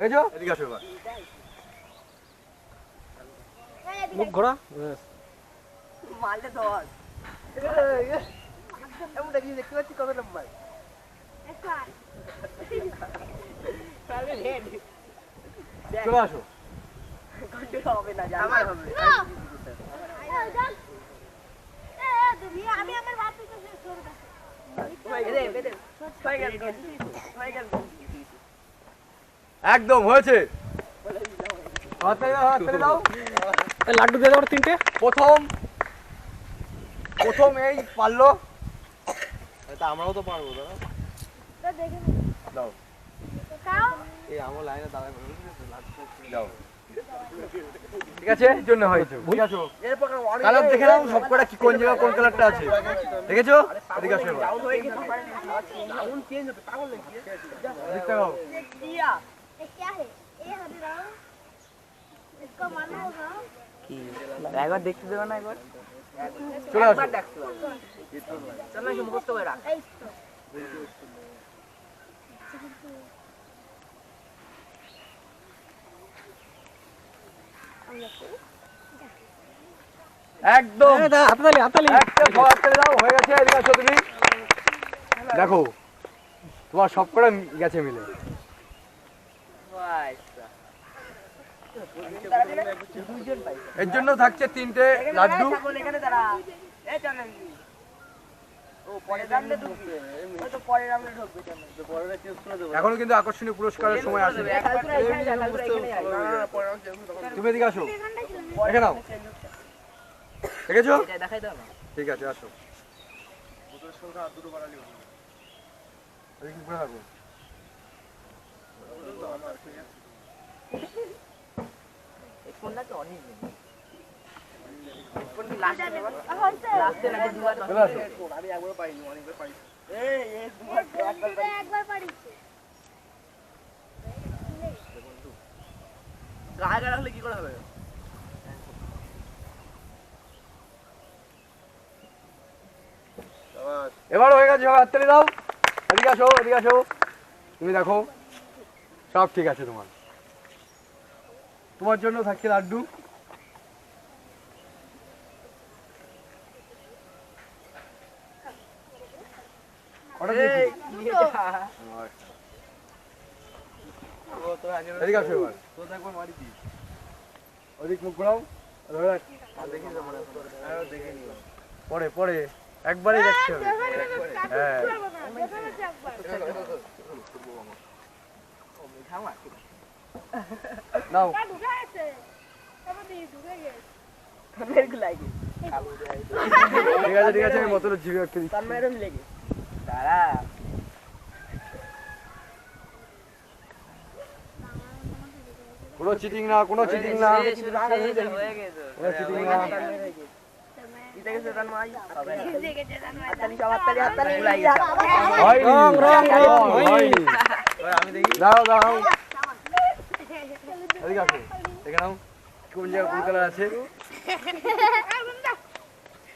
এই যে এদিকে আসো এবার মুখ ঘোরা মারলে ধর এমন দেখি দেখতে পাচ্ছি কত নম্বর চলে আসো হবে না আমার হবে আমি আমার বাপকে ছোট একদম হয়েছে দাও লাড্ডু দিয়ে দাও তিনটে প্রথম এই পারলো আমরাও তো পারবো দাও এই আমার লাইনে দাঁড়ায় দাও ঠিক আছে এর জন্য হয়েছে ঠিক আছে কালার দেখে নাও সবকটা কি কোন জায়গা কোন কালারটা আছে দেখেছো এদিকে আসো এবার এদিকটা দাও একবার দেখতে দেবে না একবার চলে আসো চল না মুখস্থ করে রাখ একদম হাততালি হাততালি একটা হাততালি দাও হয়ে গেছে এদিকে আসো তুমি দেখো তোমার সবকটা গেছে মিলে এর জন্য থাকছে তিনটে লাড্ডু এখনো কিন্তু আকর্ষণীয় পুরস্কারের সময় আসে তুমি এদিকে আসো দেখে নাও দেখেছো ঠিক আছে আসো গায়ে রাখলে কি করে হবে এবার হয়ে গেছে হাততালি দাও এদিকে আসো এদিকে আসো তুমি দেখো সব ঠিক আছে তোমার জন্য থাকছে লাড্ডু এদিকে আসো এবার ওদিক মুখ ঘোরাও পরে পরে একবারই দেখতে হবে হ্যাঁ নাও ঠিক আছে আমি মতলব জিভে একটা দিচ্ছি কোনো চিটিং না কোনো চিটিং না কোনো চিটিং না দাও দাও এদিকে আসো দেখে নাও কোন জায়গায় কোন কালার আছে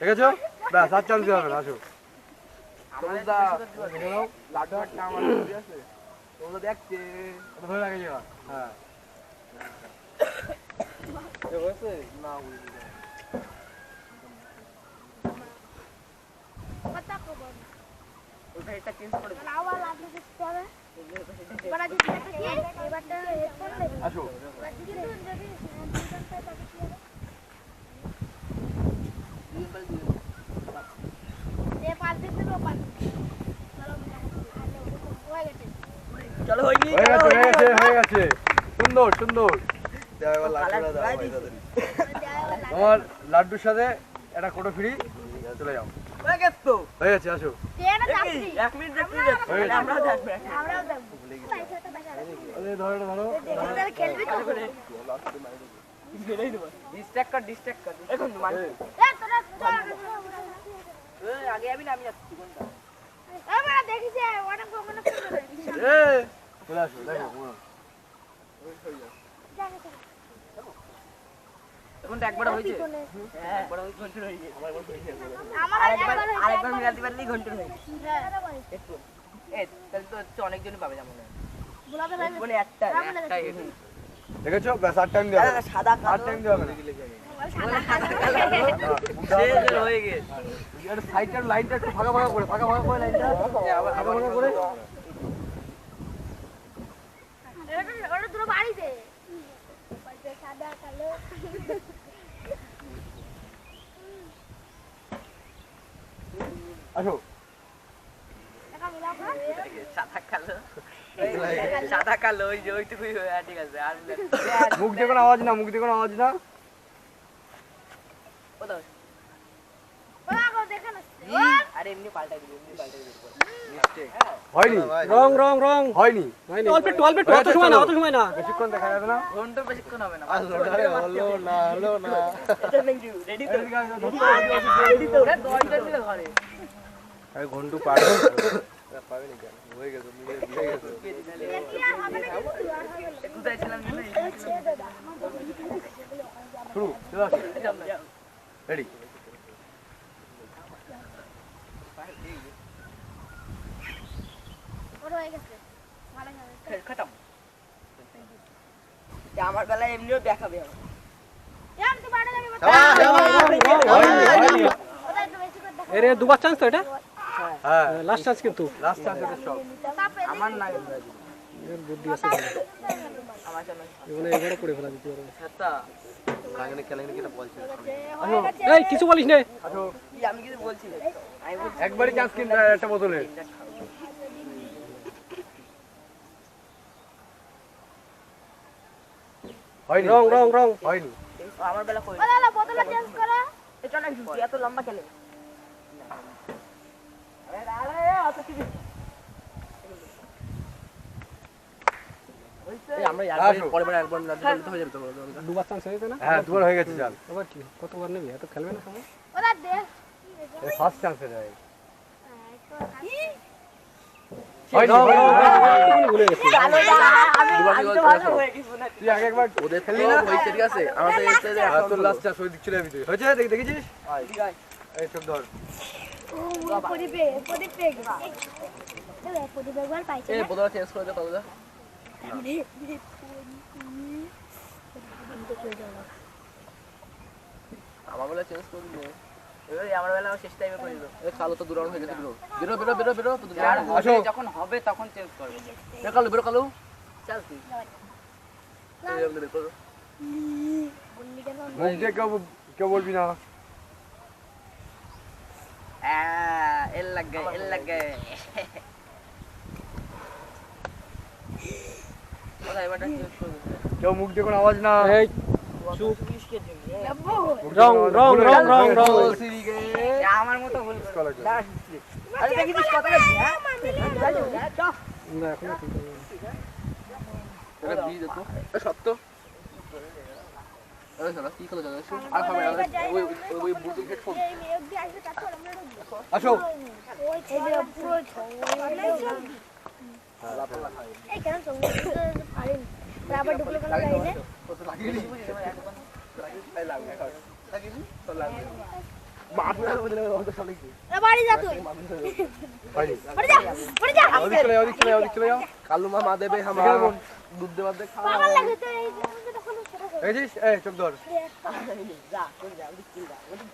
দেখেছো ব্যাস আর চান্স হবে না আসো দেখছে ধরে রাখে যাওয়া হ্যাঁ না আসো চলো হয়ে গেছে সুন্দর সুন্দর তোমার লাড্ডুর সাথে একটা কোটো ফ্রি চলে যাও হয়ে গেছে আসো ধরো ধরো আগে আমি নামি যাচ্ছি চলে আসো দেখো এখন একবার হয়েছে একবার হয়েছে ঘন্টা হয়ে গেছে আরেকবার মিলাতে পারলেই ঘন্টা হয়ে গেছে এই তাহলে তো অনেকজনই পাবে যেমন বুলাতে লাগবে মানে একটা একটাই দেখেছো ব্যাস 8 টাইম দেওয়া হবে। সাদা 8 টাইম দেওয়া হবে না। শেষ হয়ে গেছে এর সাইডের লাইনটা একটু ফাঁকা ফাঁকা করে লাইনটা আবার ফাঁকা ফাঁকা করে ওটা দুটো বাড়িতে সাদা কালো আসো দেখা মিলাও সাদা কালো ওই যে ওইটুকুই হয়ে ঠিক আছে আর মুখ দিয়ে কোনো আওয়াজ না মুখ দিয়ে কোনো আওয়াজ না কোথাও ওরা দেখে না আরে এমনি পাল্টাই দিবি হয়নি রং রং রং হয়নি হয়নি অল্প একটু অত সময় না বেশিক্ষণ দেখা যাবে না ঘন্টা বেশিক্ষণ হবে না হলো না রেডি তো রেডি তো 10 দিলে ঘরে আরে ঘন্টু পার পাবে না কেন হয়ে গেছে মিলে গেছে কোথায় ছিলাম শুরু চলো রেডি ওরা হয়ে গেছে মারা যাবে খতম আমার বেলায় এমনিও দেখাবে আমার यार तू बाड़े जाके बता ওটা একটু বেশি করে দেখা এরে দুবার চান্স তো এটা হ্যাঁ লাস্ট চান্স কিন্তু লাস্ট চান্স এটা সব আমার না এর বুদ্ধি আছে আমার জন্য এগুলো এবারে পড়ে ফেলা দিতে পারবে ছাতা লাগানে কেলাঙ্গি কিটা বলছে এই কিছু বলিস নে আসো কি আমি কিছু বলছি না আমি বলছি একবারই চান্স কিন একটা বোতলে হয়নি রং রং রং হয়নি আমার বেলা কই ওলা বোতলটা চেঞ্জ করো এটা না এত লম্বা খেলে আরে অত কি আমরা পরের একবার লাগতে হয়ে যাবে তো দুবার চান্স হয়ে গেছে না হ্যাঁ দুবার হয়ে গেছে চাল এবার কি কতবার নেবি এত খেলবে না সবাই ওলা দে ফার্স্ট চান্স এটা রং হয়নি রং ভুলে গেছি আমি তো ভালো হয়ে গেছি না তুই আগে একবার ওদের খেললি না হয়েছে ঠিক আছে আমার তো এসে তোর লাস্ট চান্স ওই দিক চলে যাবি তুই হয়েছে দেখেছিস ঠিক আছে এই চোখ ধর ও পরিবে দেখ পরিবে একবার পাইছে এই বোতল চেঞ্জ করে দে কতটা আমার বেলা চেঞ্জ করে দিলে এবারে আমার বেলা শেষ টাইমে করে দিল এই কালো তো দূরানো হয়ে গেছে বেরো তো আসো যখন হবে তখন চেঞ্জ করবে বেরো কালো চল তুই এই আমাদের দেখো মুখ দিয়ে কেউ বলবি না এল লাগ গए কোথায় এবারটা চেঞ্জ করে দিতে কেউ মুখ দিয়ে কোনো আওয়াজ না এই চুপ কিসকে দিবি রং রং রং রং রং আমার মতো ভুল কলা করে আরে দেখিস কত গেছে হ্যাঁ না এখনো ঠিক আছে এটা বি দেখো সত্য আরে শালা কি করে যাচ্ছে আর হবে ওই ব্লুটুথ হেডফোন এই মেয়ে দিয়ে আসবে তারপর আমরা আসো ওই ছেলে পুরো এই কেন সঙ্গে পারেন আবার ঢুকলো কেন লাইনে বাড়ি যা তুই হয়নি বাড়ি যা বাড়ি যা ওদিক চলে যাও কালু মামা দেবে হামা দুধ দেবার দেখ পাগল লাগে তো এই তখন দেখেছিস এই চোখ ধর যা কই যা ওদিক চল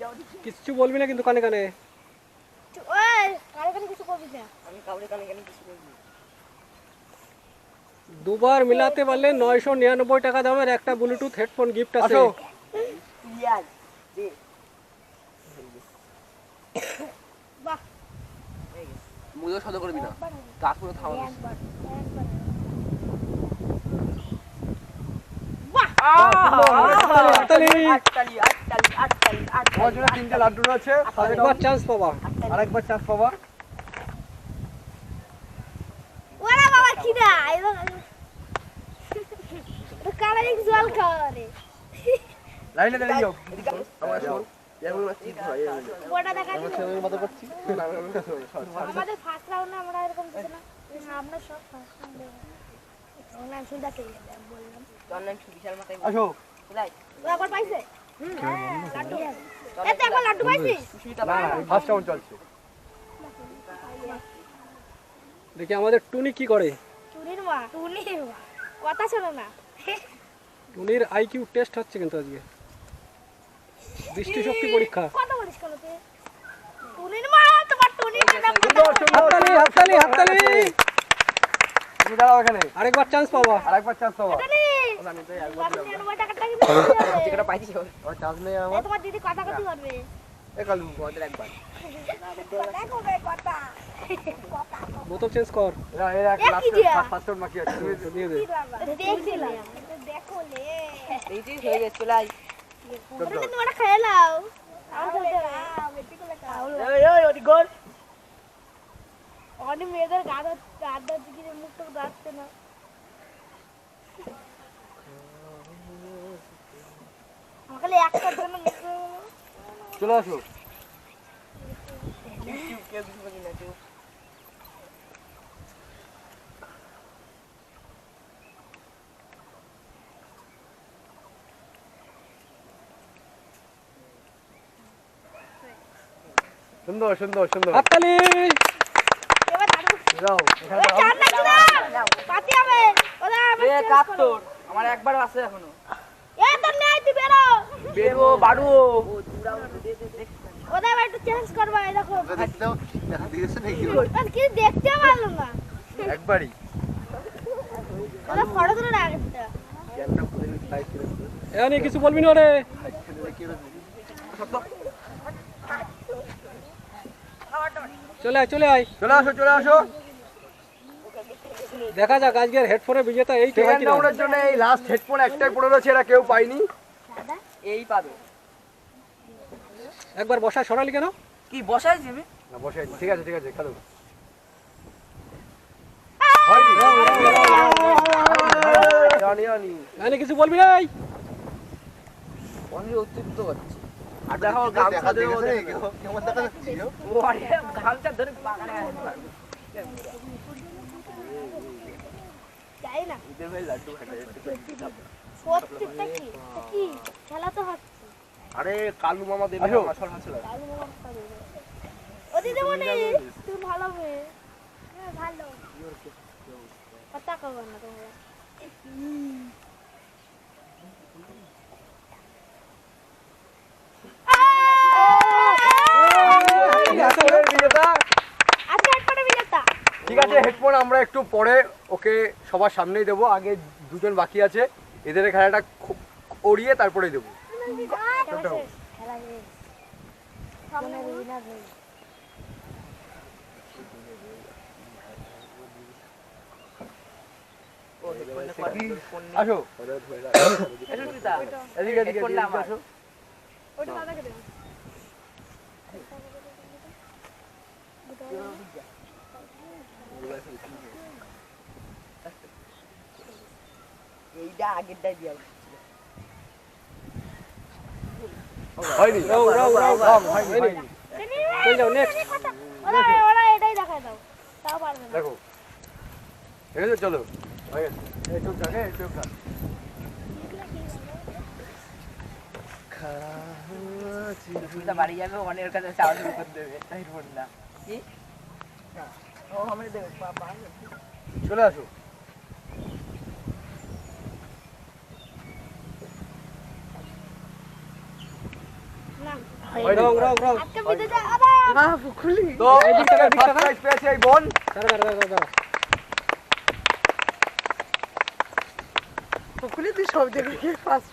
যা কিচ্ছু বলবি না কিন্তু কানে কানে ওই কারে কারে কিছু করবি না আমি কাউরে কানে কিছু বলবি দুবার মিলাতে পারলে 999 টাকা দামের একটা ব্লুটুথ হেডফোন গিফট আছে আসো ইয়ার দে বাহ মুজো শব্দ করবি না কাজ পুরো থামা একবার হাততালি তোমার জন্য 3টে লাড্ডু আছে একবার চান্স পাবা আরেকবার চান্স পাবা ওরা বাবা খিদা এবং তো কালারিং জল খাওয়ারে লাইনে দাঁড়িয়ে যাও আমার শোন এরকম কি ধরে ওটা দেখা আমি মত করছি আমাদের ফার্স্ট রাউন্ডে আমরা এরকম কিছু না আমরা সব ফার্স্ট রাউন্ডে আমরা শুনতে চাই বললাম জন্নাম বিশাল মাথায় আসো লাই ও একবার পাইছে লাড্ডু এতে একবার লাড্ডু পাইছিস সুস্মিতা না না ফার্স্ট রাউন্ড চলছে দেখি আমাদের টুনি কি করে টুনির মা কথা শোনো না টুনির আইকিউ টেস্ট হচ্ছে কিন্তু আজকে দৃষ্টিশক্তি পরীক্ষা। কথা বলিস কেন তুই টুনির মা তোমার টুনির মা হাততালি হাততালি হাততালি। তুমি দাঁড়াও এখানে, আরেকবার চান্স পাবা। আরেকবার চান্স পাবা। আমি তো একবার 99 টাকাটা কি টিকাটা পাইছি আমার চান্স নেই আমার। তোমার দিদি কথা কথা করবে এ কালু ওদের একবার দেখো বে কথা বোতল চেঞ্জ কর। এরা এরা এ কি দিয়া? ফার্স্ট রাউন্ড বাকি আছে। তুমি দিয়ে দে। দেখছিলাম দেখো লে এইটি হয়ে গেছে চলে আই ওরে তুমি ওটা খেয়ে নাও আর খেলতে ওই ওই ওদি গোল অনেক মেয়েদের গাদা গাদা দিকে মুখটা দাঁড়াচ্ছে না আমাকে একটার জন্য চলে আসো। সুন্দর সুন্দর সুন্দর। হাততালি। এবার দাঁড়াও যাও এখানে ওই চার নাকি না পাতি হবে ওরা আমি এ কাত্তর আমার একবার আছে এখনো এ তো নেই তুই বেরো বেরো বাড়ু ওরা এবার একটু চেঞ্জ করবা এই দেখো দেখা দিয়েছে নাকি? আর কি দেখতে পারলো না একবারই ওরা ফটো তুলে না একটা এখানে কিছু বলবি না রে। চলে আয় চলে আয়। চলে আসো চলে আসো। দেখা যাক আজকের হেডফোনের বিজেতা এই কে হয় সেকেন্ড কিনা। রাউন্ডের জন্য এই লাস্ট হেডফোন একটাই পড়ে রয়েছে, এরা কেউ পায়নি। এই পাবে একবার বসা সরালি কেন? কি বসাইছি আমি না বসে ঠিক আছে ঠিক আছে খেলো। জানি জানি এখানে কিছু বলবি না। অনেক অতিরিক্ত হচ্ছে আর দেখো গামছা ধরে কেমন দেখা যাচ্ছে? ওরে গামছা ধরে বাগানে যাই না ঈদের ভাই লাড্ডু খাটাই। প্রত্যেকটা কি কি খেলা তো হচ্ছে আরে কালু মামা দেবে আসল হাসিল। ও দিদি মনি তুমি ভালো মেয়ে হ্যাঁ ভালো কথা কবে না তোমরা হেডফোনের বিজেতা। আজকে হেডফোনে বিজেতা ঠিক আছে হেডফোন আমরা একটু পরে ওকে সবার সামনেই দেবো, আগে দুজন বাকি আছে, এদের খেলাটা ওড়িয়ে তারপরে দেবো। খেলা শেষ সামনে উইনার হয়ে আসো সুচিতা এদিকে এদিকে হেডফোনটা আমার। আসো। ওটা দাদাকে দেন এইটা আগেরটাই দিয়া হয়নি রাও রাও রাও রাও, হয়নি হয়নি। চল যাও নেক্সট। ওরা ওরা এটাই দেখায় দাও তাও পারবে না দেখো ঠিক আছে চলো হয়ে গেছে। এই চুপ থাক, এই চুপ থাক। সুচিতা বাড়ি যাবে অনেকের কাছে চাওয়া শুরু করে দেবে হেডফোনটা কি ও আমি দেব বাবা চলে আসো। না হয়নি। রাও রাও রাও। আজকে বিজেতা আবার তো এই দিক থেকে, দিক ফার্স্ট থেকে। প্রাইজ পেয়েছে এই বোন। দাঁড়া দাঁড়া দাঁড়া দাঁড়া। খুলে তুই সব দেখে ফার্স্ট